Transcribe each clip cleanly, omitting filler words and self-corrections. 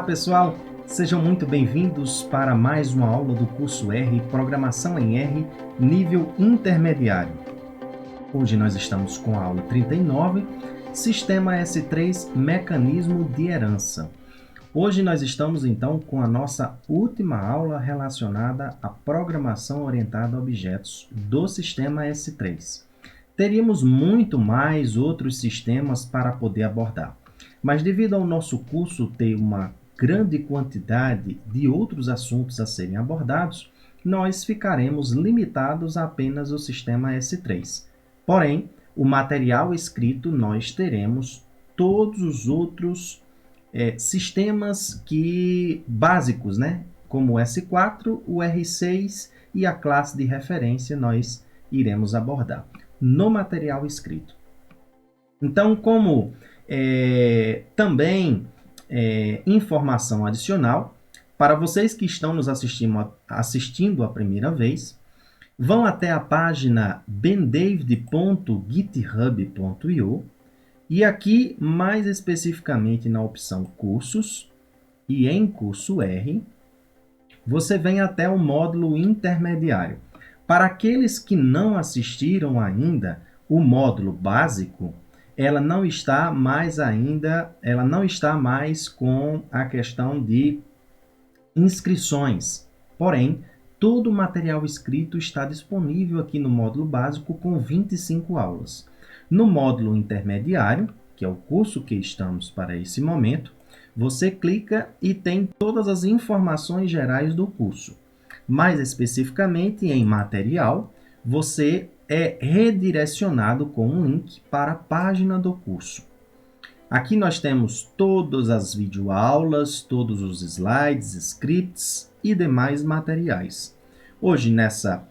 pessoal, sejam muito bem-vindos para mais uma aula do curso R, Programação em R, nível intermediário. Hoje nós estamos com a aula 39, Sistema S3, Mecanismo de Herança. Hoje nós estamos então com a nossa última aula relacionada à programação orientada a objetos do Sistema S3. Teríamos muito mais outros sistemas para poder abordar, mas devido ao nosso curso ter uma grande quantidade de outros assuntos a serem abordados, nós ficaremos limitados a apenas o sistema S3. Porém, o material escrito nós teremos todos os outros sistemas básicos, como o S4, o R6 e a classe de referência nós iremos abordar no material escrito. Então, como também informação adicional, para vocês que estão nos assistindo a primeira vez, vão até a página bendavid.github.io e aqui, mais especificamente na opção Cursos e em Curso R, você vem até o módulo intermediário. Para aqueles que não assistiram ainda o módulo básico, ela não está mais com a questão de inscrições. Porém, todo o material escrito está disponível aqui no módulo básico com 25 aulas. No módulo intermediário, que é o curso que estamos para esse momento, você clica e tem todas as informações gerais do curso. Mais especificamente em material, você é redirecionado com um link para a página do curso. Aqui nós temos todas as videoaulas, todos os slides, scripts e demais materiais. Hoje, nessa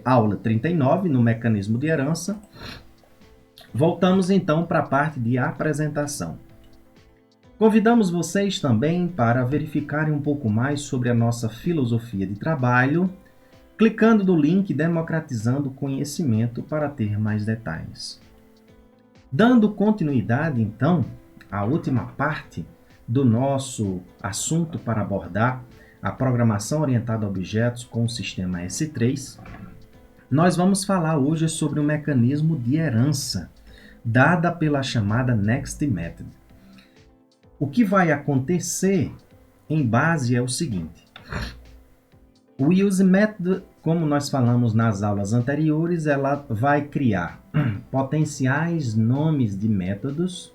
aula 39, no mecanismo de herança, voltamos então para a parte de apresentação. Convidamos vocês também para verificarem um pouco mais sobre a nossa filosofia de trabalho, clicando no link Democratizando o Conhecimento para ter mais detalhes. Dando continuidade, então, à última parte do nosso assunto para abordar a programação orientada a objetos com o sistema S3, nós vamos falar hoje sobre o mecanismo de herança, dada pela chamada Next Method. O que vai acontecer em base é o seguinte: o use method, como nós falamos nas aulas anteriores, ela vai criar potenciais nomes de métodos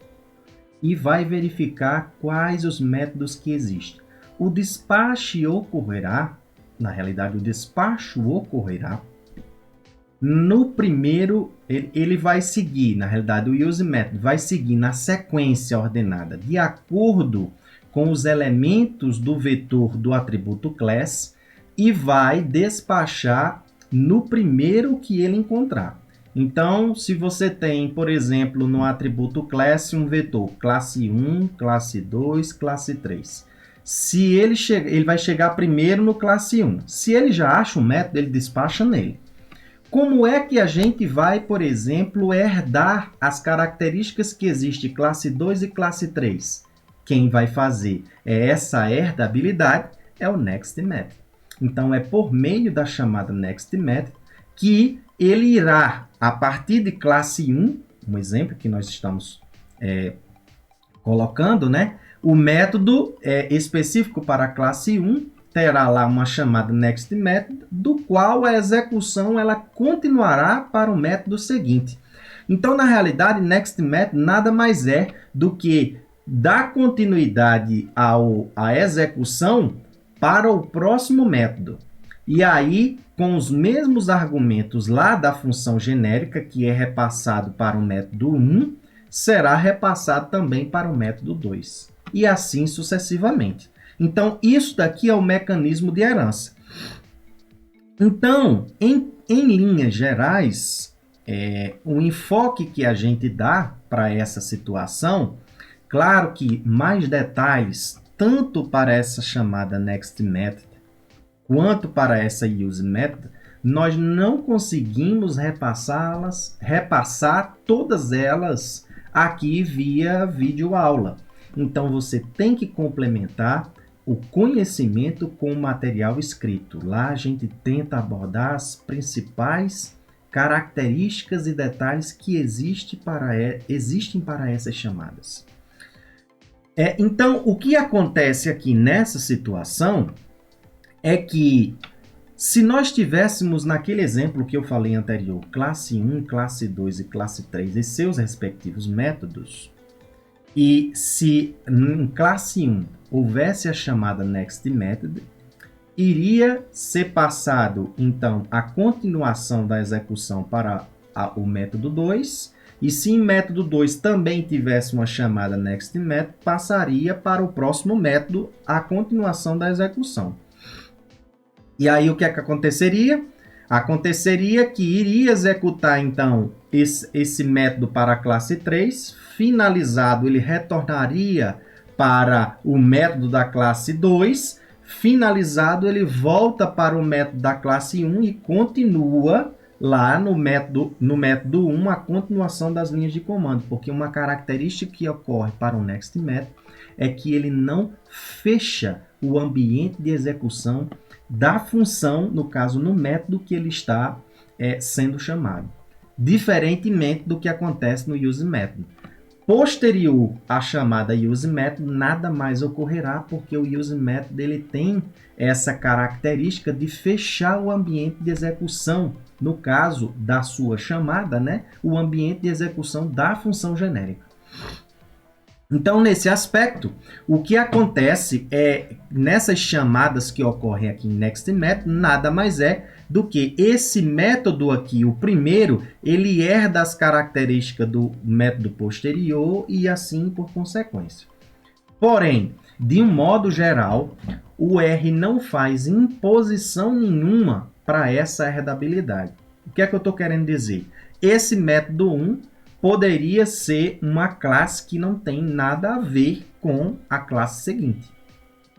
e vai verificar quais os métodos que existem. O despacho ocorrerá no primeiro, ele vai seguir, na realidade, o use method vai seguir na sequência ordenada de acordo com os elementos do vetor do atributo class e vai despachar no primeiro que ele encontrar. Então, se você tem, por exemplo, no atributo class um vetor classe 1, classe 2, classe 3. Se ele vai chegar primeiro no classe 1. Se ele já acha um método, ele despacha nele. Como é que a gente vai, por exemplo, herdar as características que existem classe 2 e classe 3? Quem vai fazer essa herdabilidade é o Next Method. Então, é por meio da chamada Next Method que ele irá, a partir de classe 1, um exemplo que nós estamos colocando, o método específico para a classe 1 terá lá uma chamada Next Method, do qual a execução ela continuará para o método seguinte. Então, na realidade, Next Method nada mais é do que dar continuidade à execução para o próximo método. E aí, com os mesmos argumentos lá da função genérica, que é repassado para o método 1, será repassado também para o método 2. E assim sucessivamente. Então, isso daqui é o mecanismo de herança. Então, em linhas gerais, o enfoque que a gente dá para essa situação, claro que mais detalhes, tanto para essa chamada Next Method, quanto para essa Use Method, nós não conseguimos repassar todas elas aqui via videoaula. Então você tem que complementar o conhecimento com o material escrito. Lá a gente tenta abordar as principais características e detalhes que existem para essas chamadas. Então, o que acontece aqui nessa situação é que, se nós tivéssemos naquele exemplo que eu falei anterior, classe 1, classe 2 e classe 3 e seus respectivos métodos, e se em classe 1 houvesse a chamada next method, iria ser passado, então, a continuação da execução para o método 2, e se em método 2 também tivesse uma chamada next method, passaria para o próximo método a continuação da execução. E aí o que é que aconteceria? Aconteceria que iria executar, então, esse método para a classe 3, finalizado, ele retornaria para o método da classe 2, finalizado, ele volta para o método da classe 1 e continua lá no método 1 a continuação das linhas de comando, porque uma característica que ocorre para o next method é que ele não fecha o ambiente de execução da função, no caso, no método que ele está sendo chamado. Diferentemente do que acontece no use method. Posterior à chamada use method, nada mais ocorrerá, porque o use method ele tem essa característica de fechar o ambiente de execução, no caso da sua chamada, né? O ambiente de execução da função genérica. Então, nesse aspecto, o que acontece é, nessas chamadas que ocorrem aqui em next method, nada mais é do que esse método aqui, o primeiro, ele herda as características do método posterior e assim por consequência. Porém, de um modo geral, o R não faz imposição nenhuma para essa herdabilidade. O que é que eu estou querendo dizer? Esse método 1 poderia ser uma classe que não tem nada a ver com a classe seguinte.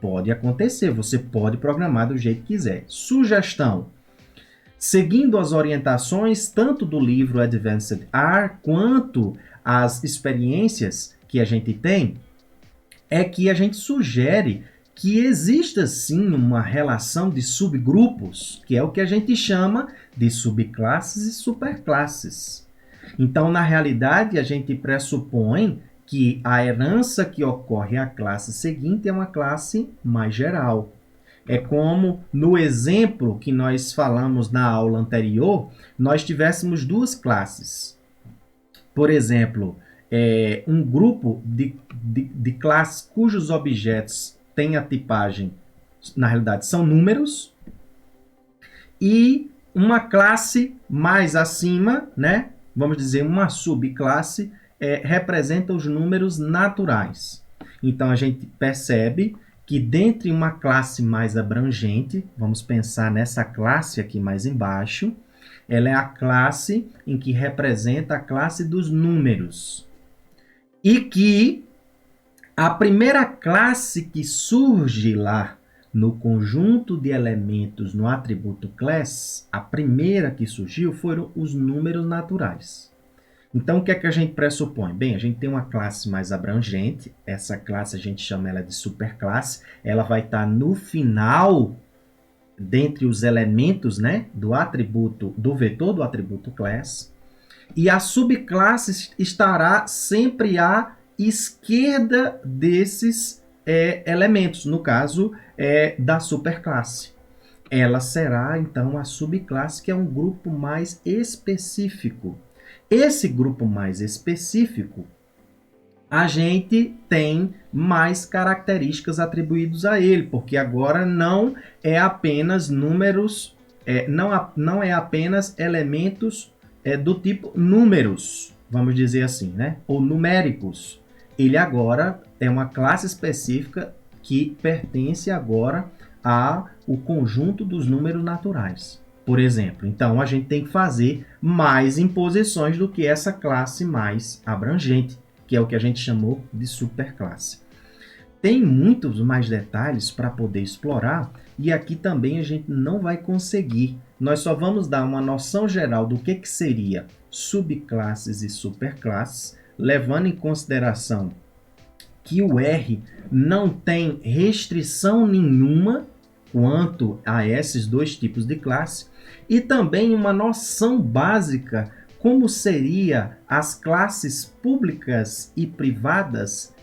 Pode acontecer, você pode programar do jeito que quiser. Sugestão: seguindo as orientações tanto do livro Advanced R quanto as experiências que a gente tem, é que a gente sugere que exista sim uma relação de subgrupos, que é o que a gente chama de subclasses e superclasses. Então, na realidade, a gente pressupõe que a herança que ocorre à classe seguinte é uma classe mais geral. É como no exemplo que nós falamos na aula anterior, nós tivéssemos duas classes. Por exemplo, um grupo de classes cujos objetos têm a tipagem, na realidade, são números, e uma classe mais acima, né? Vamos dizer, uma subclasse, representa os números naturais. Então, a gente percebe que dentre uma classe mais abrangente, vamos pensar nessa classe aqui mais embaixo, ela é a classe em que representa a classe dos números. E que a primeira classe que surge lá no conjunto de elementos no atributo class, a primeira que surgiu foram os números naturais. Então, o que é que a gente pressupõe? Bem, a gente tem uma classe mais abrangente, essa classe a gente chama ela de superclasse, ela vai estar no final, dentre os elementos, né, do atributo, do vetor do atributo class, e a subclasse estará sempre à esquerda desses elementos, no caso da superclasse. Ela será, então, a subclasse, que é um grupo mais específico. Esse grupo mais específico, a gente tem mais características atribuídas a ele, porque agora não é apenas números, não é apenas elementos do tipo números, vamos dizer assim, né? Ou numéricos. Ele agora é uma classe específica que pertence agora ao conjunto dos números naturais. Por exemplo, então a gente tem que fazer mais imposições do que essa classe mais abrangente, que é o que a gente chamou de superclasse. Tem muitos mais detalhes para poder explorar e aqui também a gente não vai conseguir. Nós só vamos dar uma noção geral do que seria subclasses e superclasses, levando em consideração que o R não tem restrição nenhuma quanto a esses dois tipos de classe e também uma noção básica como seria as classes públicas e privadas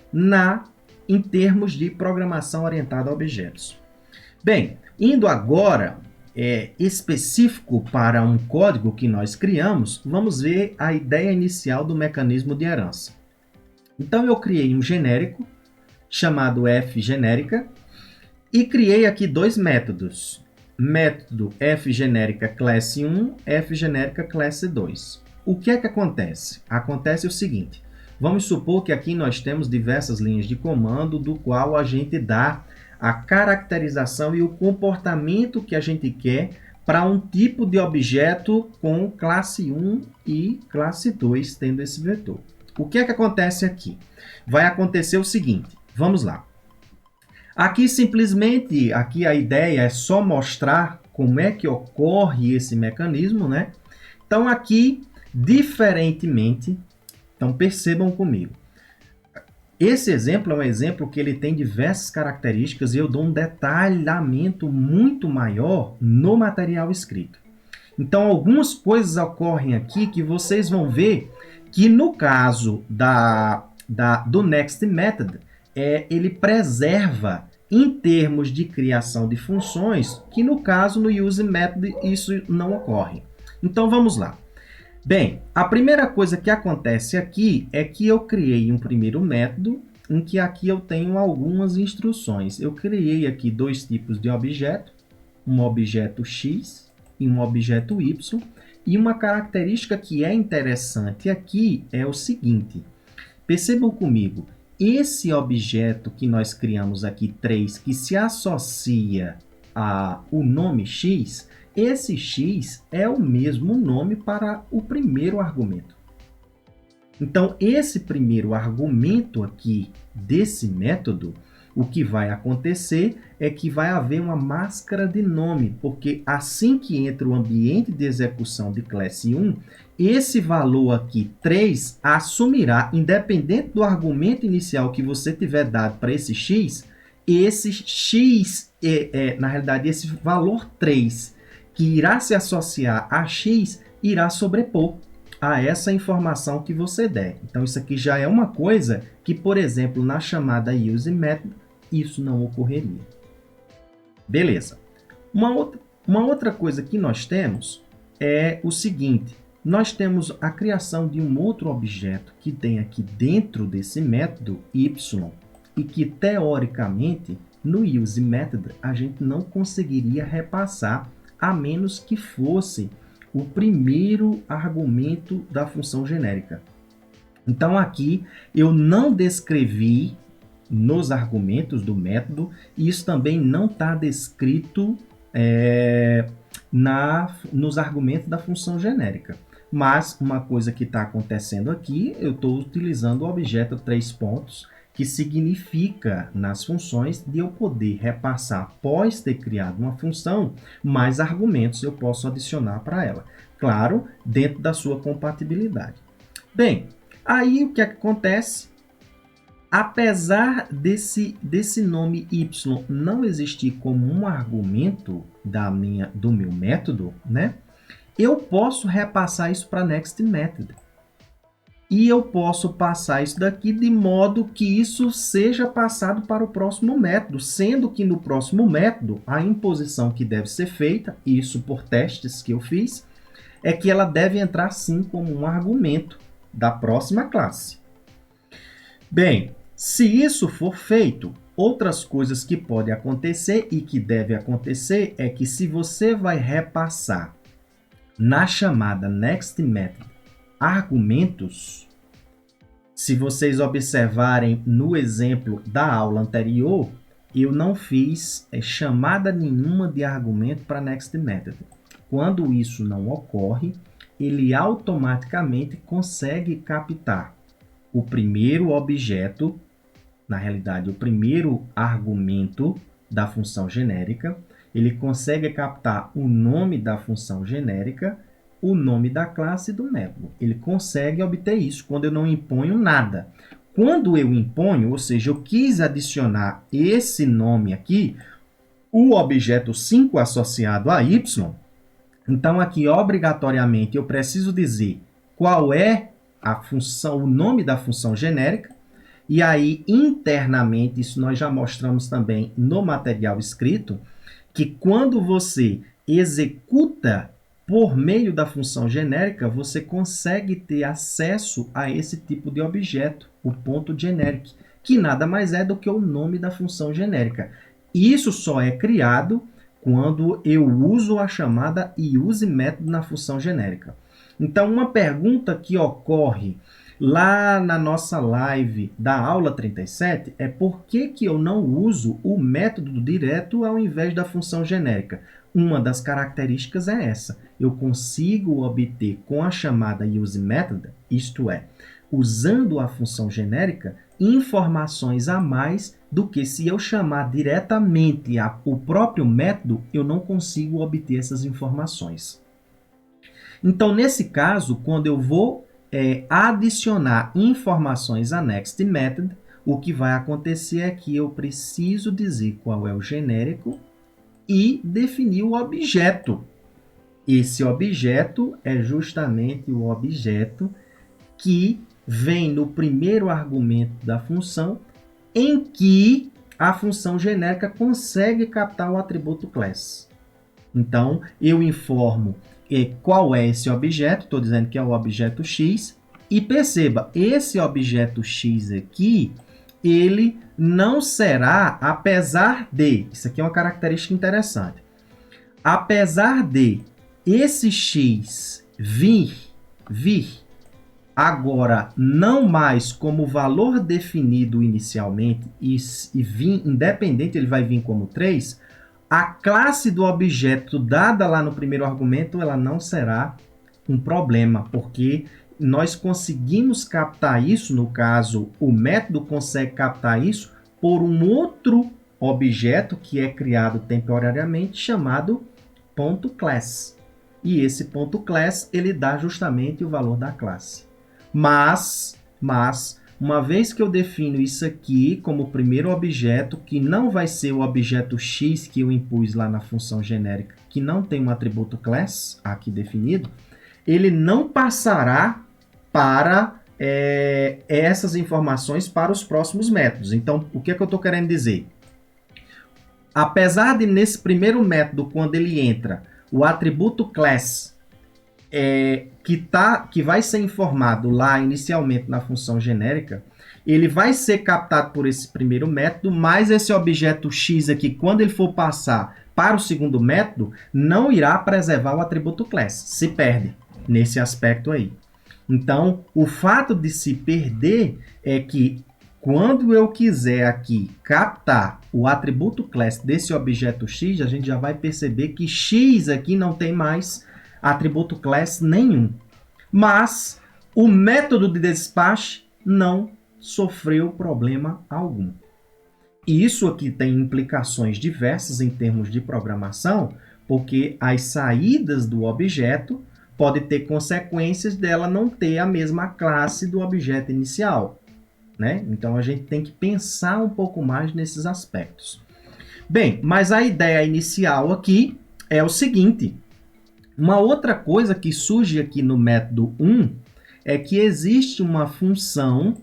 em termos de programação orientada a objetos. Bem, indo agora específico para um código que nós criamos, vamos ver a ideia inicial do mecanismo de herança. Então eu criei um genérico chamado fgenérica e criei aqui dois métodos. Método fgenérica classe 1, fgenérica classe 2. O que é que acontece? Acontece o seguinte, vamos supor que aqui nós temos diversas linhas de comando do qual a gente dá a caracterização e o comportamento que a gente quer para um tipo de objeto com classe 1 e classe 2 tendo esse vetor. O que é que acontece aqui? Vai acontecer o seguinte, vamos lá. Aqui simplesmente, aqui a ideia é só mostrar como é que ocorre esse mecanismo, né? Então aqui, diferentemente, então percebam comigo. Esse exemplo é um exemplo que ele tem diversas características e eu dou um detalhamento muito maior no material escrito. Então, algumas coisas ocorrem aqui que vocês vão ver que no caso do Next Method, ele preserva em termos de criação de funções, que no caso no Use Method isso não ocorre. Então, vamos lá. Bem, a primeira coisa que acontece aqui é que eu criei um primeiro método, em que aqui eu tenho algumas instruções. Eu criei aqui dois tipos de objeto, um objeto X e um objeto Y, e uma característica que é interessante aqui é o seguinte, percebam comigo, esse objeto que nós criamos aqui, 3, que se associa ao nome X, esse X é o mesmo nome para o primeiro argumento. Então, esse primeiro argumento aqui desse método, o que vai acontecer é que vai haver uma máscara de nome, porque assim que entra o ambiente de execução de classe 1, esse valor aqui, 3, assumirá, independente do argumento inicial que você tiver dado para esse X, na realidade, esse valor 3, que irá se associar a X, irá sobrepor a essa informação que você der. Então, isso aqui já é uma coisa que, por exemplo, na chamada Use Method, isso não ocorreria. Beleza. Uma outra coisa que nós temos é o seguinte, nós temos a criação de um outro objeto que tem aqui dentro desse método y e que, teoricamente, no Use Method, a gente não conseguiria repassar a menos que fosse o primeiro argumento da função genérica. Então, aqui eu não descrevi nos argumentos do método, e isso também não está descrito nos argumentos da função genérica. Mas uma coisa que está acontecendo aqui, eu estou utilizando o objeto 3 pontos, que significa, nas funções, de eu poder repassar, após ter criado uma função, mais argumentos eu posso adicionar para ela. Claro, dentro da sua compatibilidade. Bem, aí o que acontece? Apesar desse nome y não existir como um argumento do meu método, né? Eu posso repassar isso para Next Method. E eu posso passar isso daqui de modo que isso seja passado para o próximo método, sendo que no próximo método, a imposição que deve ser feita, isso por testes que eu fiz, é que ela deve entrar sim como um argumento da próxima classe. Bem, se isso for feito, outras coisas que podem acontecer e que deve acontecer é que se você vai repassar na chamada Next Method argumentos, se vocês observarem no exemplo da aula anterior, eu não fiz chamada nenhuma de argumento para Next Method. Quando isso não ocorre, ele automaticamente consegue captar o primeiro objeto, na realidade, o primeiro argumento da função genérica, ele consegue captar o nome da função genérica, o nome da classe e do método. Ele consegue obter isso quando eu não imponho nada. quando eu imponho, ou seja, eu quis adicionar esse nome aqui, o objeto 5 associado a y, então aqui obrigatoriamente eu preciso dizer qual é a função, o nome da função genérica, e aí internamente, isso nós já mostramos também no material escrito, que quando você executa por meio da função genérica, você consegue ter acesso a esse tipo de objeto, o ponto generic, que nada mais é do que o nome da função genérica. Isso só é criado quando eu uso a chamada useMethod na função genérica. Então, uma pergunta que ocorre lá na nossa live da aula 37 é por que eu não uso o método direto ao invés da função genérica? Uma das características é essa. Eu consigo obter com a chamada useMethod, isto é, usando a função genérica, informações a mais do que se eu chamar diretamente o próprio método, eu não consigo obter essas informações. Então, nesse caso, quando eu vou adicionar informações a nextMethod, o que vai acontecer é que eu preciso dizer qual é o genérico e definir o objeto. Esse objeto é justamente o objeto que vem no primeiro argumento da função, em que a função genérica consegue captar o atributo class. Então, eu informo qual é esse objeto, estou dizendo que é o objeto x, e perceba, esse objeto x aqui, ele não será, apesar de, isso aqui é uma característica interessante, apesar de esse x vir agora não mais como valor definido inicialmente e vir independente, ele vai vir como 3, a classe do objeto dada lá no primeiro argumento, ela não será um problema, porque nós conseguimos captar isso, no caso, o método consegue captar isso por um outro objeto que é criado temporariamente, chamado .class. E esse .class, ele dá justamente o valor da classe. Mas, uma vez que eu defino isso aqui como primeiro objeto, que não vai ser o objeto x que eu impus lá na função genérica, que não tem um atributo class aqui definido, ele não passará para essas informações para os próximos métodos. Então, o que é que eu estou querendo dizer? Apesar de nesse primeiro método, quando ele entra, o atributo class que vai ser informado lá inicialmente na função genérica, ele vai ser captado por esse primeiro método, mas esse objeto x aqui, quando ele for passar para o segundo método, não irá preservar o atributo class, se perde nesse aspecto aí. Então, o fato de se perder é que quando eu quiser aqui captar o atributo class desse objeto x, a gente já vai perceber que x aqui não tem mais atributo class nenhum. Mas o método de despacho não sofreu problema algum. E isso aqui tem implicações diversas em termos de programação, porque as saídas do objeto podem ter consequências dela não ter a mesma classe do objeto inicial, né? Então a gente tem que pensar um pouco mais nesses aspectos. Bem, mas a ideia inicial aqui é o seguinte: uma outra coisa que surge aqui no método 1 é que existe uma função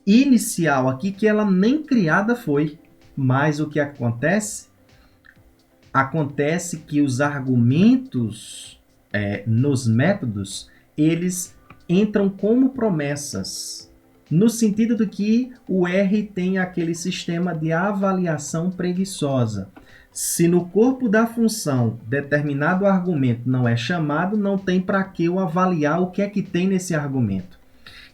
inicial aqui que ela nem criada foi. Mas o que acontece? Acontece que os argumentos nos métodos, eles entram como promessas, no sentido de que o R tem aquele sistema de avaliação preguiçosa. Se no corpo da função determinado argumento não é chamado, não tem para que eu avaliar o que é que tem nesse argumento.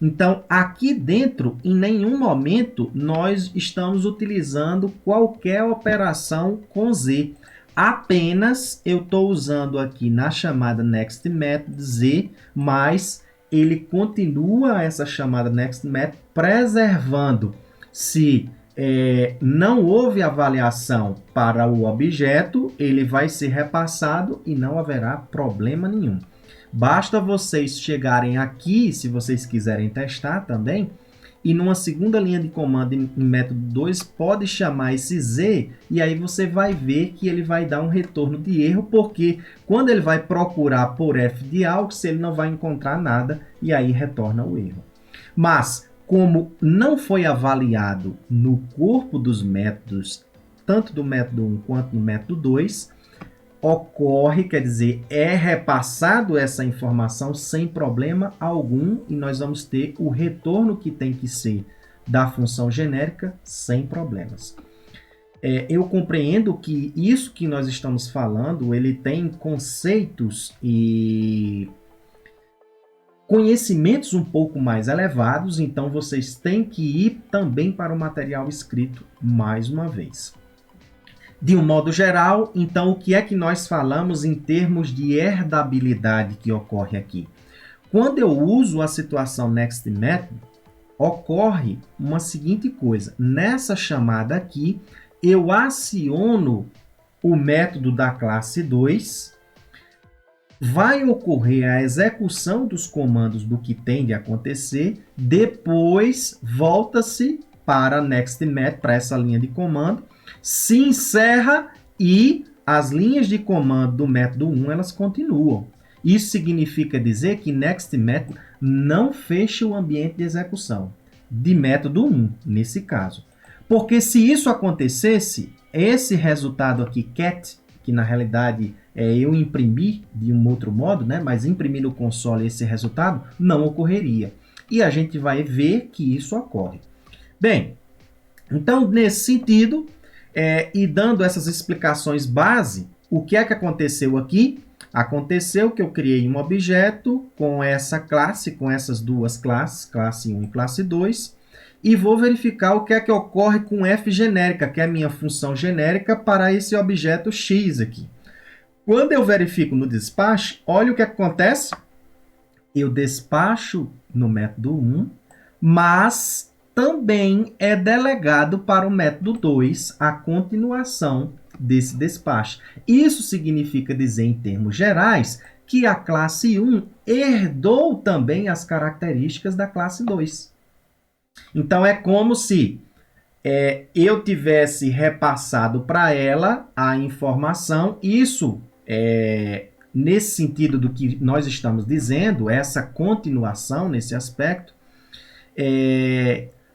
Então, aqui dentro, em nenhum momento, nós estamos utilizando qualquer operação com Z. Apenas eu estou usando aqui na chamada nextMethod Z, mas ele continua essa chamada nextMethod preservando se não houve avaliação para o objeto, ele vai ser repassado e não haverá problema nenhum. Basta vocês chegarem aqui, se vocês quiserem testar também, e numa segunda linha de comando em método 2 pode chamar esse Z, e aí você vai ver que ele vai dar um retorno de erro, porque quando ele vai procurar por f de algo, se ele não vai encontrar nada, e aí retorna o erro. Mas, como não foi avaliado no corpo dos métodos, tanto do método 1 quanto do método 2, ocorre, quer dizer, é repassado essa informação sem problema algum e nós vamos ter o retorno que tem que ser da função genérica sem problemas. Eu compreendo que isso que nós estamos falando, ele tem conceitos e conhecimentos um pouco mais elevados, então vocês têm que ir também para o material escrito mais uma vez. De um modo geral, então, o que é que nós falamos em termos de herdabilidade que ocorre aqui? Quando eu uso a situação Next Method, ocorre uma seguinte coisa. Nessa chamada aqui, eu aciono o método da classe 2, vai ocorrer a execução dos comandos do que tem de acontecer, depois volta-se para Next Method, para essa linha de comando, se encerra e as linhas de comando do método 1 elas continuam. Isso significa dizer que Next Method não fecha o ambiente de execução de método 1, nesse caso. Porque se isso acontecesse, esse resultado aqui, cat, que na realidade eu imprimir de um outro modo, né, mas imprimir no console esse resultado, não ocorreria. E a gente vai ver que isso ocorre. Bem, então nesse sentido, e dando essas explicações base, o que é que aconteceu aqui? Aconteceu que eu criei um objeto com essa classe, com essas duas classes, classe 1 e classe 2, e vou verificar o que é que ocorre com f genérica, que é a minha função genérica para esse objeto x aqui. Quando eu verifico no despacho, olha o que acontece. Eu despacho no método 1, mas também é delegado para o método 2 a continuação desse despacho. Isso significa dizer, em termos gerais, que a classe 1 herdou também as características da classe 2. Então, é como se eu tivesse repassado para ela a informação. Isso, nesse sentido do que nós estamos dizendo, essa continuação nesse aspecto,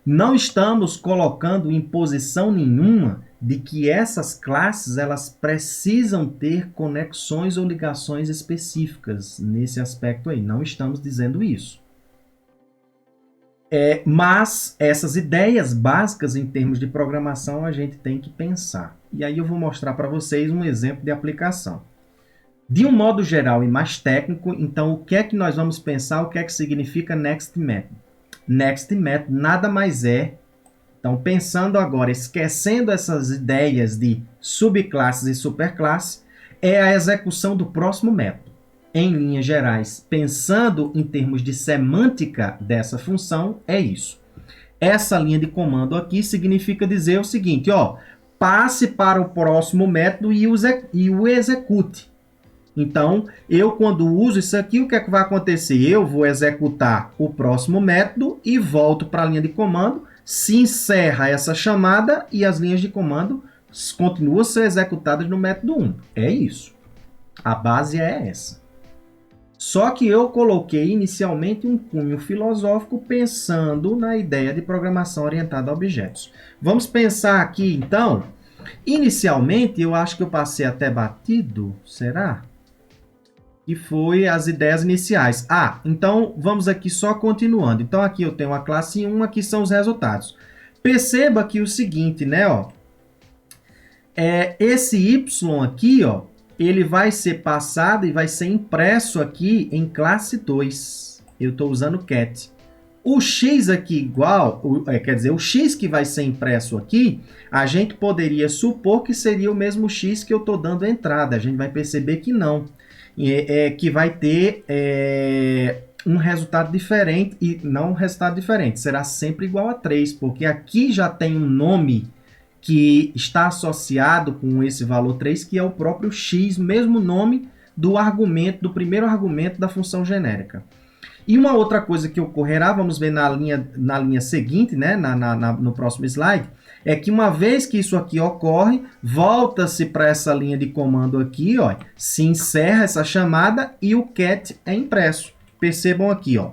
não estamos colocando em posição nenhuma de que essas classes elas precisam ter conexões ou ligações específicas nesse aspecto aí. Não estamos dizendo isso. Mas essas ideias básicas em termos de programação a gente tem que pensar. E aí eu vou mostrar para vocês um exemplo de aplicação. De um modo geral e mais técnico, então o que é que nós vamos pensar, o que é que significa Next Method? Next Method nada mais é, então pensando agora, esquecendo essas ideias de subclasses e superclasses, é a execução do próximo método. Em linhas gerais, pensando em termos de semântica dessa função, é isso. Essa linha de comando aqui significa dizer o seguinte, passe para o próximo método e o execute. Então, eu quando uso isso aqui, o que é que vai acontecer? Eu vou executar o próximo método e volto para a linha de comando, se encerra essa chamada e as linhas de comando continuam a ser executadas no método 1. É isso. A base é essa. Só que eu coloquei inicialmente um cunho filosófico pensando na ideia de programação orientada a objetos. Vamos pensar aqui, então. Inicialmente, eu acho que eu passei até batido, será? Que foi as ideias iniciais. Então vamos aqui só continuando. Então aqui eu tenho a classe 1, aqui são os resultados. Perceba aqui o seguinte, né? Esse y aqui, ele vai ser passado e vai ser impresso aqui em classe 2. Eu estou usando cat. O x aqui igual, quer dizer, o x que vai ser impresso aqui, a gente poderia supor que seria o mesmo x que eu estou dando entrada. A gente vai perceber que não. Que vai ter um resultado diferente, e não um resultado diferente, será sempre igual a 3, porque aqui já tem um nome que está associado com esse valor 3, que é o próprio x, mesmo nome do argumento, do primeiro argumento da função genérica. E uma outra coisa que ocorrerá, vamos ver na linha seguinte, né, no próximo slide, é que uma vez que isso aqui ocorre, volta-se para essa linha de comando aqui, ó, se encerra essa chamada e o cat é impresso. Percebam aqui, ó.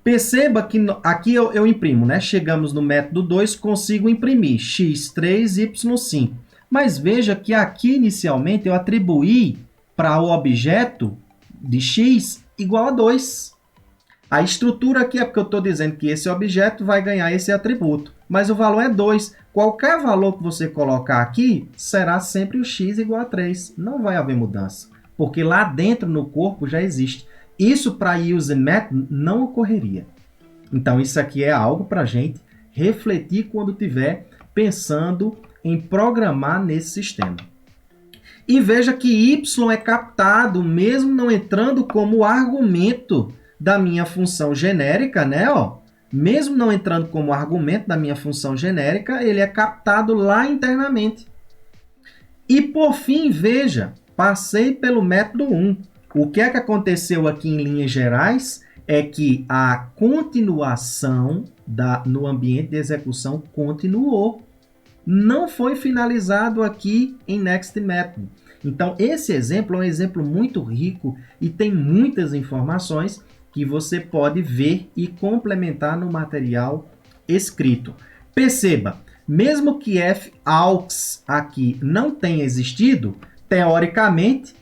Perceba que aqui eu imprimo, né? Chegamos no método 2, consigo imprimir x3, y5. Mas veja que aqui inicialmente eu atribuí para o objeto de x igual a 2. A estrutura aqui é porque eu estou dizendo que esse objeto vai ganhar esse atributo, mas o valor é 2. Qualquer valor que você colocar aqui será sempre o x igual a 3. Não vai haver mudança, porque lá dentro no corpo já existe. Isso para use method não ocorreria. Então isso aqui é algo para a gente refletir quando estiver pensando em programar nesse sistema. E veja que y é captado mesmo não entrando como argumento da minha função genérica, né? Ó, mesmo não entrando como argumento da minha função genérica, ele é captado lá internamente. E por fim, veja, passei pelo método 1. O que é que aconteceu aqui em linhas gerais é que a continuação no ambiente de execução continuou. Não foi finalizado aqui em Next Method. Então, esse exemplo é um exemplo muito rico e tem muitas informações que você pode ver e complementar no material escrito. Perceba, mesmo que f_aux aqui não tenha existido, teoricamente,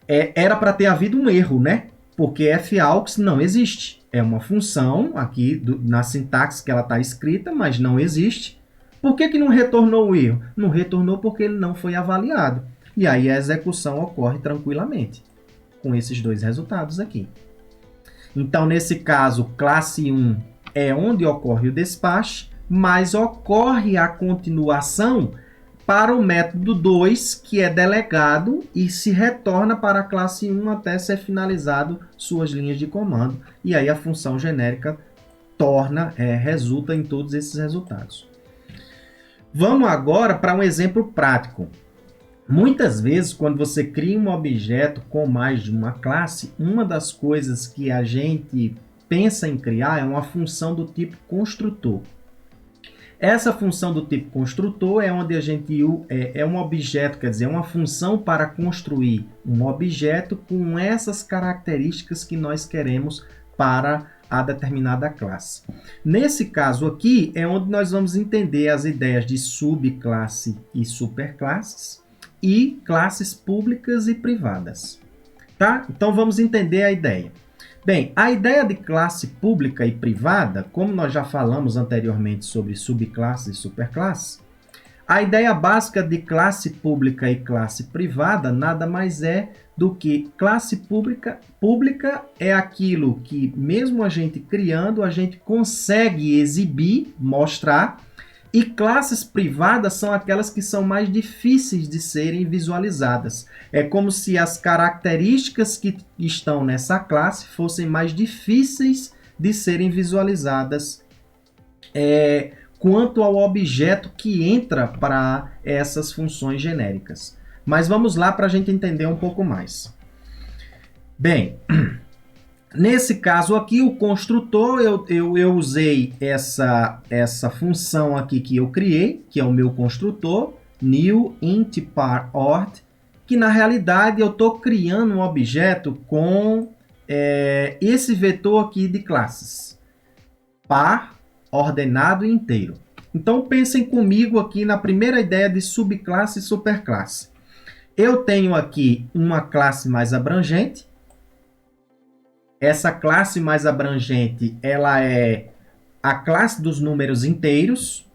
era para ter havido um erro, né? Porque f_aux não existe. É uma função aqui na sintaxe que ela está escrita, mas não existe. Por que não retornou o erro? Não retornou porque ele não foi avaliado. E aí a execução ocorre tranquilamente, com esses dois resultados aqui. Então, nesse caso, classe 1 é onde ocorre o despache, mas ocorre a continuação para o método 2, que é delegado e se retorna para a classe 1 até ser finalizado suas linhas de comando. E aí a função genérica resulta em todos esses resultados. Vamos agora para um exemplo prático. Muitas vezes, quando você cria um objeto com mais de uma classe, uma das coisas que a gente pensa em criar é uma função do tipo construtor. Essa função do tipo construtor é onde a gente é um objeto, quer dizer, uma função para construir um objeto com essas características que nós queremos para a determinada classe. Nesse caso aqui é onde nós vamos entender as ideias de subclasse e superclasses e classes públicas e privadas. Tá? Então vamos entender a ideia. Bem, a ideia de classe pública e privada, como nós já falamos anteriormente sobre subclasses e superclasses, a ideia básica de classe pública e classe privada nada mais é do que classe pública. Pública é aquilo que, mesmo a gente criando, a gente consegue exibir, mostrar, e classes privadas são aquelas que são mais difíceis de serem visualizadas. É como se as características que estão nessa classe fossem mais difíceis de serem visualizadas quanto ao objeto que entra para essas funções genéricas. Mas vamos lá para a gente entender um pouco mais. Bem, nesse caso aqui, o construtor, eu usei essa função aqui que eu criei, que é o meu construtor, new int par ord, que na realidade eu estou criando um objeto com esse vetor aqui de classes, par, ordenado e inteiro. Então pensem comigo aqui na primeira ideia de subclasse e superclasse. Eu tenho aqui uma classe mais abrangente. Essa classe mais abrangente, ela é a classe dos números inteiros.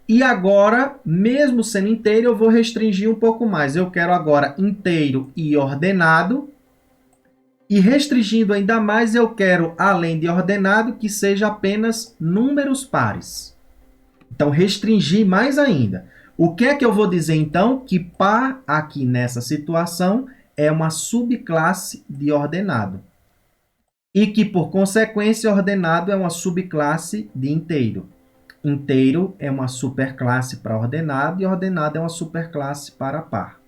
E agora, mesmo sendo inteiro, eu vou restringir um pouco mais. Eu quero agora inteiro e ordenado. E restringindo ainda mais, eu quero, além de ordenado, que seja apenas números pares. Então, restringir mais ainda. O que é que eu vou dizer, então? Que par, aqui nessa situação, é uma subclasse de ordenado. E que, por consequência, ordenado é uma subclasse de inteiro. Inteiro é uma superclasse para ordenado e ordenado é uma superclasse para par.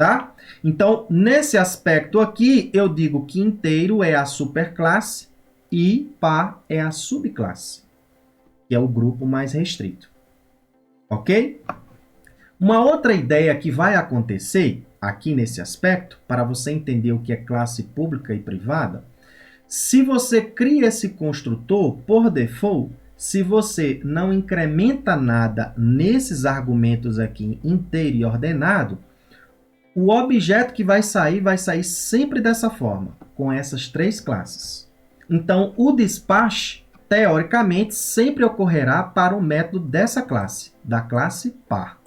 tá? Então, nesse aspecto aqui, eu digo que inteiro é a superclasse e par é a subclasse, que é o grupo mais restrito. Ok? Uma outra ideia que vai acontecer aqui nesse aspecto, para você entender o que é classe pública e privada, se você cria esse construtor, por default, se você não incrementa nada nesses argumentos aqui, inteiro e ordenado, o objeto que vai sair sempre dessa forma, com essas três classes. Então, o dispatch, teoricamente, sempre ocorrerá para o método dessa classe, da classe par.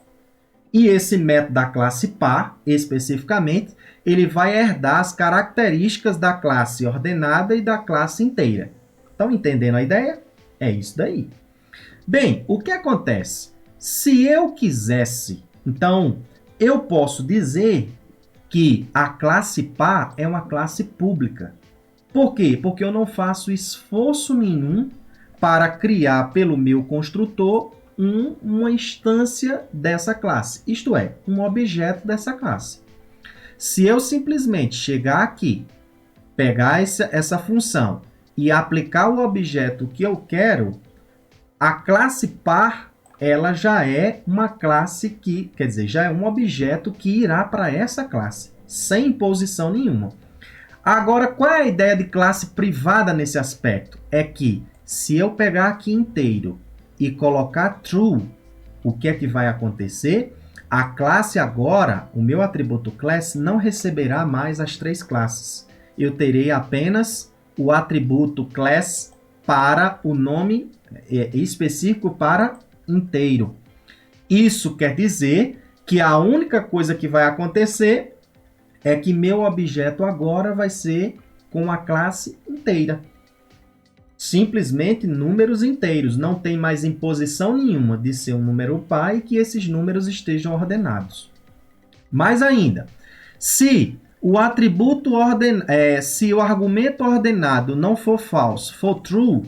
E esse método da classe par, especificamente, ele vai herdar as características da classe ordenada e da classe inteira. Estão entendendo a ideia? É isso daí. Bem, o que acontece? Se eu quisesse, então, eu posso dizer que a classe par é uma classe pública. Por quê? Porque eu não faço esforço nenhum para criar pelo meu construtor uma instância dessa classe, isto é, um objeto dessa classe. Se eu simplesmente chegar aqui, pegar essa função e aplicar o objeto que eu quero, a classe par, ela já é uma classe que, quer dizer, já é um objeto que irá para essa classe, sem imposição nenhuma. Agora, qual é a ideia de classe privada nesse aspecto? É que, se eu pegar aqui inteiro e colocar true, o que é que vai acontecer? A classe agora, o meu atributo class, não receberá mais as três classes. Eu terei apenas o atributo class para o nome específico para inteiro. Isso quer dizer que a única coisa que vai acontecer é que meu objeto agora vai ser com a classe inteira. Simplesmente números inteiros. Não tem mais imposição nenhuma de ser um número par e que esses números estejam ordenados. Mais ainda, se o se o argumento ordenado não for false, for true,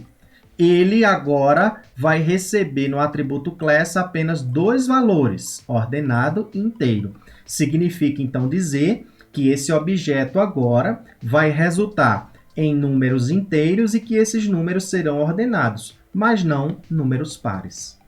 ele agora vai receber no atributo class apenas dois valores, ordenado e inteiro. Significa, então, dizer que esse objeto agora vai resultar em números inteiros e que esses números serão ordenados, mas não números pares.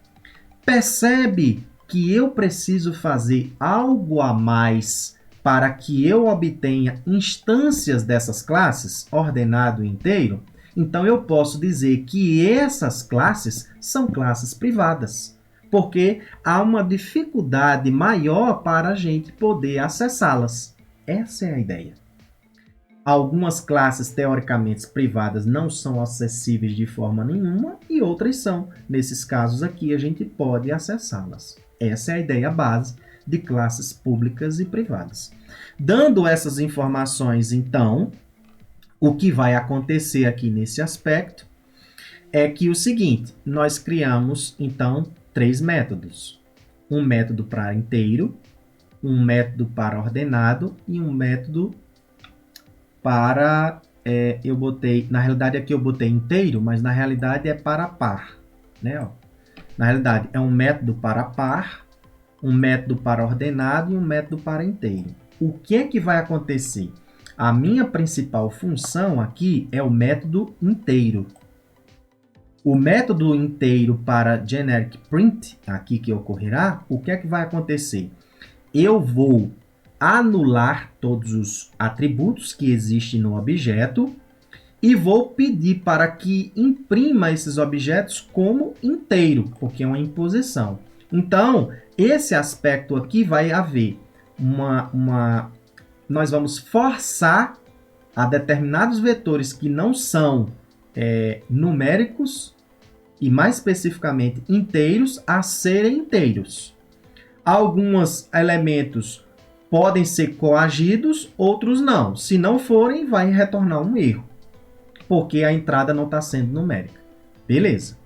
Percebe que eu preciso fazer algo a mais para que eu obtenha instâncias dessas classes, ordenado e inteiro? Então, eu posso dizer que essas classes são classes privadas, porque há uma dificuldade maior para a gente poder acessá-las. Essa é a ideia. Algumas classes teoricamente privadas não são acessíveis de forma nenhuma e outras são. Nesses casos aqui, a gente pode acessá-las. Essa é a ideia base de classes públicas e privadas. Dando essas informações, então, o que vai acontecer aqui nesse aspecto é que o seguinte, nós criamos, então, três métodos. Um método para inteiro, um método para ordenado e um método para, na realidade aqui eu botei inteiro, mas na realidade é para par, né? Na realidade é um método para par, um método para ordenado e um método para inteiro. O que é que vai acontecer? A minha principal função aqui é o método inteiro. O método inteiro para generic print, aqui que ocorrerá, o que é que vai acontecer? Eu vou anular todos os atributos que existem no objeto e vou pedir para que imprima esses objetos como inteiro, porque é uma imposição. Então, esse aspecto aqui vai haver nós vamos forçar a determinados vetores que não são numéricos e, mais especificamente, inteiros, a serem inteiros. Alguns elementos podem ser coagidos, outros não. Se não forem, vai retornar um erro, porque a entrada não está sendo numérica. Beleza.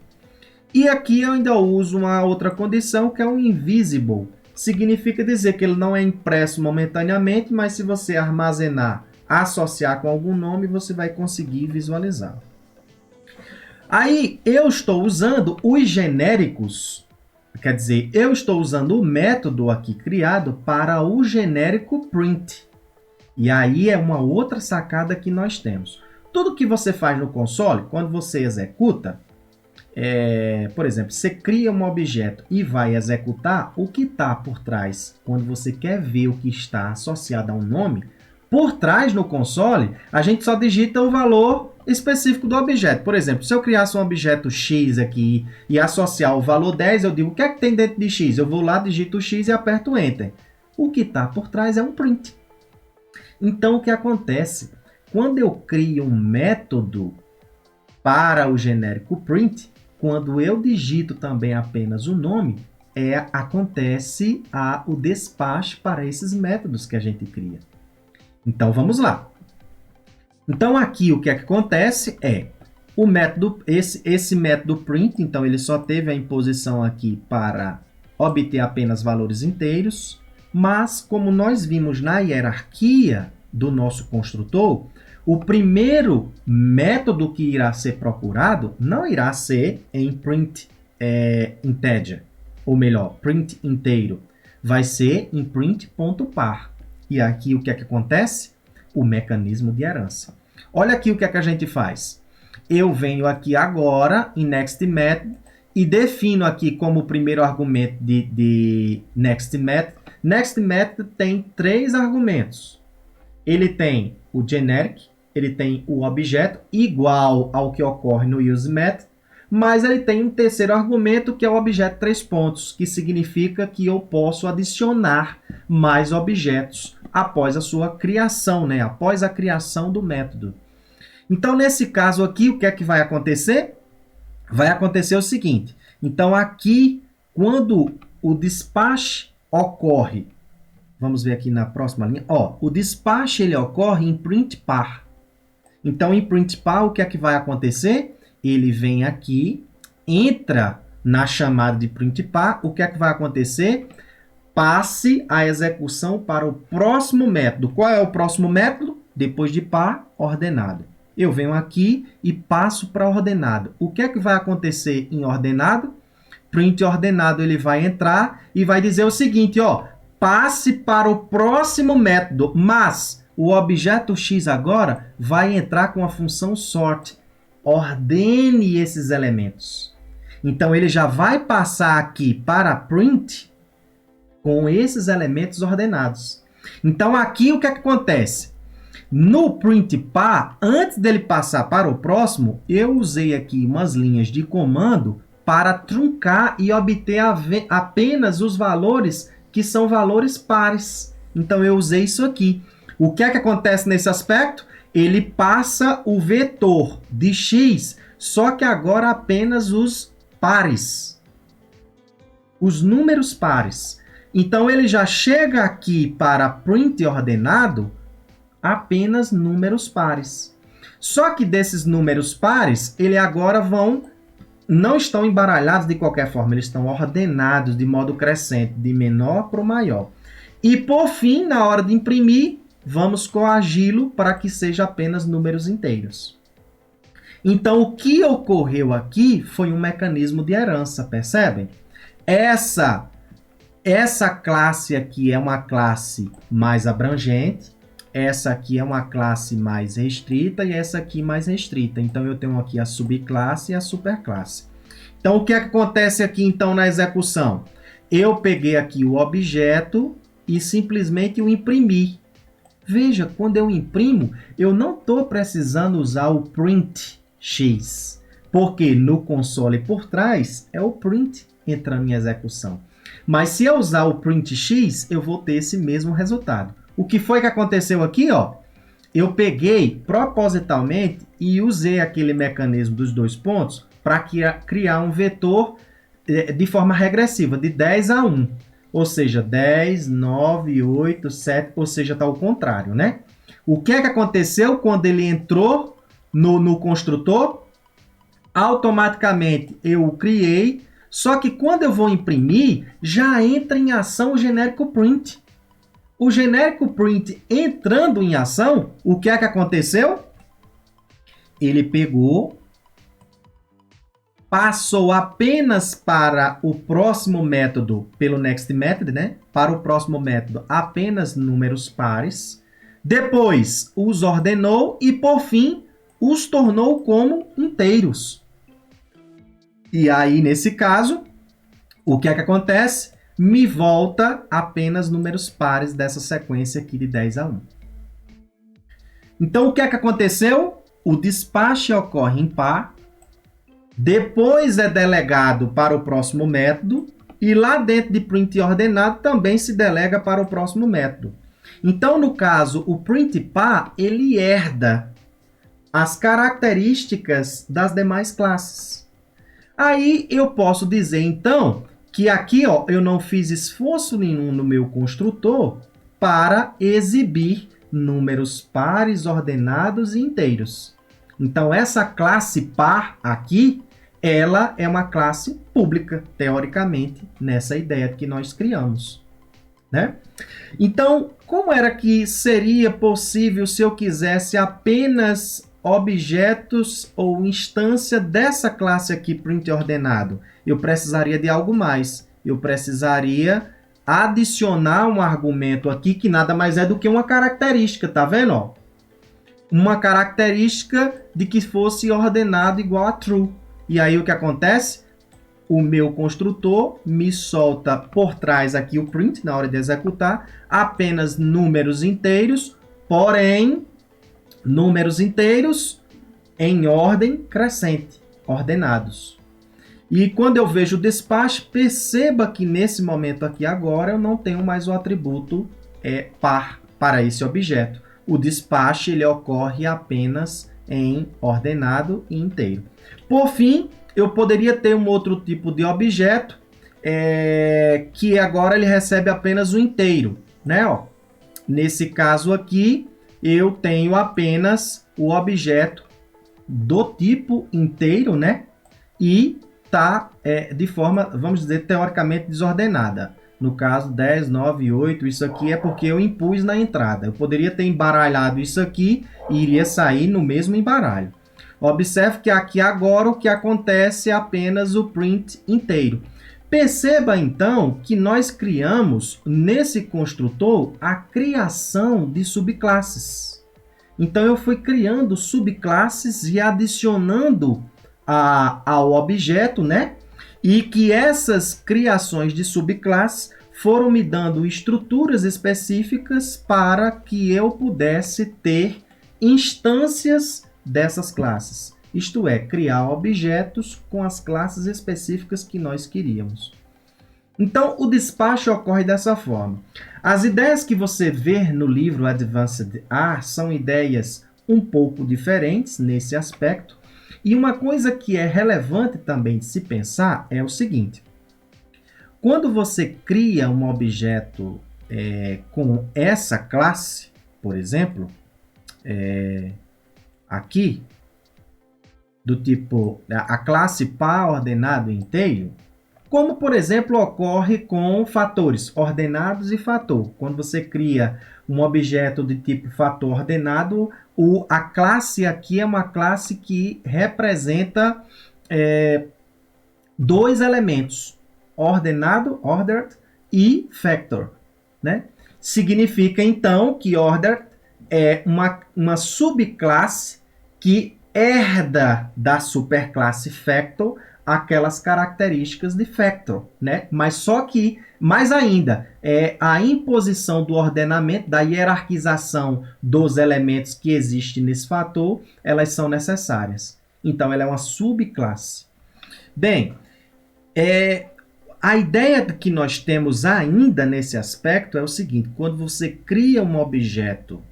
E aqui eu ainda uso uma outra condição, que é o invisible. Significa dizer que ele não é impresso momentaneamente, mas se você armazenar, associar com algum nome, você vai conseguir visualizar. Aí eu estou usando os genéricos, Quer dizer, eu estou usando o método aqui criado para o genérico print. E aí é uma outra sacada que nós temos. Tudo que você faz no console, quando você executa, por exemplo, você cria um objeto e vai executar, o que está por trás, quando você quer ver o que está associado a um nome, por trás no console, a gente só digita o valor específico do objeto. Por exemplo, se eu criasse um objeto X aqui e associar o valor 10, eu digo, o que é que tem dentro de X? Eu vou lá, digito o X e aperto Enter. O que está por trás é um print. Então, o que acontece? Quando eu crio um método para o genérico print, quando eu digito também apenas o nome, acontece o despacho para esses métodos que a gente cria. Então, vamos lá. Então, aqui o que acontece o método, esse método print, então ele só teve a imposição aqui para obter apenas valores inteiros, mas como nós vimos na hierarquia do nosso construtor, o primeiro método que irá ser procurado não irá ser em print integer, ou melhor, print inteiro, vai ser em print.par. E aqui o que é que acontece? O mecanismo de herança. Olha aqui o que é que a gente faz. Eu venho aqui agora em next method e defino aqui como primeiro argumento de next method. Next method tem 3 argumentos. Ele tem o generic, ele tem o objeto igual ao que ocorre no use method, mas ele tem um terceiro argumento que é o objeto 3 pontos, que significa que eu posso adicionar mais objetos após a sua criação, né? Após a criação do método. Então, nesse caso aqui, o que é que vai acontecer? Vai acontecer o seguinte. Então, aqui, quando o dispatch ocorre, vamos ver aqui na próxima linha, o dispatch ele ocorre em print.par. Então, em print.par, o que é que vai acontecer? Ele vem aqui, entra na chamada de print.par, o que é que vai acontecer? Passe a execução para o próximo método. Qual é o próximo método? Depois de par, ordenado. Eu venho aqui e passo para ordenado. O que é que vai acontecer em ordenado? Print ordenado, ele vai entrar e vai dizer o seguinte, passe para o próximo método, mas o objeto X agora vai entrar com a função sort. Ordene esses elementos. Então, ele já vai passar aqui para print com esses elementos ordenados. Então, aqui o que acontece? No print.par, antes dele passar para o próximo, eu usei aqui umas linhas de comando para truncar e obter apenas os valores que são valores pares. Então, eu usei isso aqui. O que é que acontece nesse aspecto? Ele passa o vetor de x, só que agora apenas os pares. Os números pares. Então, ele já chega aqui para print ordenado apenas números pares. Só que desses números pares, ele agora não estão embaralhados de qualquer forma, eles estão ordenados de modo crescente, de menor para o maior. E, por fim, na hora de imprimir, vamos coagi-lo para que seja apenas números inteiros. Então, o que ocorreu aqui foi um mecanismo de herança, percebem? Essa classe aqui é uma classe mais abrangente, essa aqui é uma classe mais restrita e essa aqui mais restrita. Então, eu tenho aqui a subclasse e a superclasse. Então, o que acontece aqui então na execução? Eu peguei aqui o objeto e simplesmente o imprimi. Veja, quando eu imprimo, eu não estou precisando usar o print x, porque no console por trás é o print entrando em execução. Mas se eu usar o print x, eu vou ter esse mesmo resultado. O que foi que aconteceu aqui? Eu peguei propositalmente e usei aquele mecanismo dos 2 pontos para criar um vetor de forma regressiva, de 10 a 1. Ou seja, 10, 9, 8, 7, ou seja, está ao contrário, né? O que é que aconteceu quando ele entrou no construtor? Automaticamente eu o criei, só que quando eu vou imprimir, já entra em ação o genérico print. O genérico print entrando em ação, o que é que aconteceu? Ele pegou passou apenas para o próximo método, pelo next method, né? Para o próximo método, apenas números pares. Depois, os ordenou e, por fim, os tornou como inteiros. E aí, nesse caso, o que é que acontece? Me volta apenas números pares dessa sequência aqui de 10 a 1. Então, o que é que aconteceu? O despache ocorre em par, depois é delegado para o próximo método, e lá dentro de print ordenado também se delega para o próximo método. Então, no caso, o print par, ele herda as características das demais classes. Aí eu posso dizer, então, que aqui eu não fiz esforço nenhum no meu construtor para exibir números pares, ordenados e inteiros. Então, essa classe par aqui, ela é uma classe pública, teoricamente, nessa ideia que nós criamos, né? Então, como era que seria possível se eu quisesse apenas objetos ou instância dessa classe aqui, print ordenado? Eu precisaria de algo mais. Eu precisaria adicionar um argumento aqui que nada mais é do que uma característica, tá vendo? Ó? Uma característica de que fosse ordenado igual a true. E aí o que acontece? O meu construtor me solta por trás aqui o print, na hora de executar, apenas números inteiros, porém, números inteiros em ordem crescente, ordenados. E quando eu vejo o despacho, perceba que nesse momento aqui agora eu não tenho mais o atributo par para esse objeto. O despacho ele ocorre apenas em ordenado e inteiro. Por fim, eu poderia ter um outro tipo de objeto que agora ele recebe apenas o inteiro, né? Ó, nesse caso aqui, eu tenho apenas o objeto do tipo inteiro, né? E está de forma, vamos dizer, teoricamente desordenada. No caso, 10, 9, 8, isso aqui é porque eu impus na entrada. Eu poderia ter embaralhado isso aqui e iria sair no mesmo embaralho. Observe que aqui agora o que acontece é apenas o print inteiro. Perceba, então, que nós criamos, nesse construtor, a criação de subclasses. Então, eu fui criando subclasses e adicionando ao objeto, né? E que essas criações de subclasses foram me dando estruturas específicas para que eu pudesse ter instâncias dessas classes. Isto é, criar objetos com as classes específicas que nós queríamos. Então, o despacho ocorre dessa forma. As ideias que você vê no livro Advanced R são ideias um pouco diferentes nesse aspecto. E uma coisa que é relevante também de se pensar é o seguinte. Quando você cria um objeto com essa classe, por exemplo, aqui, do tipo a classe par ordenado inteiro, como, por exemplo, ocorre com fatores ordenados e fator. Quando você cria um objeto de tipo fator ordenado, a classe aqui é uma classe que representa dois elementos, ordenado, ordered, e factor, né? Significa, então, que ordered é uma subclasse que herda da superclasse factor aquelas características de factor, né? Mas só que, mais ainda, a imposição do ordenamento, da hierarquização dos elementos que existem nesse fator, elas são necessárias. Então, ela é uma subclasse. Bem, a ideia que nós temos ainda nesse aspecto é o seguinte: quando você cria um objeto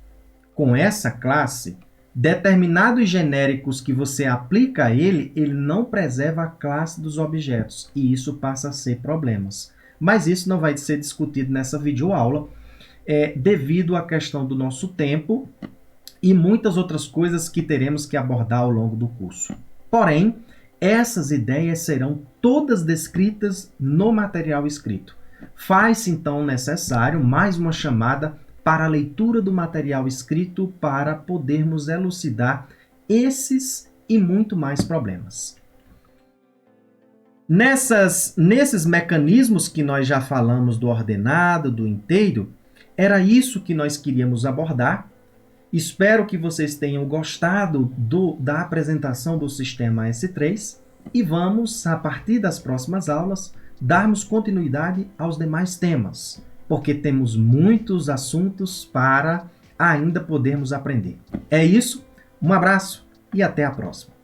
com essa classe, determinados genéricos que você aplica a ele não preserva a classe dos objetos, e isso passa a ser problemas. Mas isso não vai ser discutido nessa videoaula, devido à questão do nosso tempo e muitas outras coisas que teremos que abordar ao longo do curso. Porém, essas ideias serão todas descritas no material escrito. Faz-se, então, necessário mais uma chamada para a leitura do material escrito para podermos elucidar esses e muito mais problemas. Nesses mecanismos que nós já falamos do ordenado, do inteiro, era isso que nós queríamos abordar. Espero que vocês tenham gostado da apresentação do sistema S3 e vamos, a partir das próximas aulas, darmos continuidade aos demais temas, porque temos muitos assuntos para ainda podermos aprender. É isso, um abraço e até a próxima.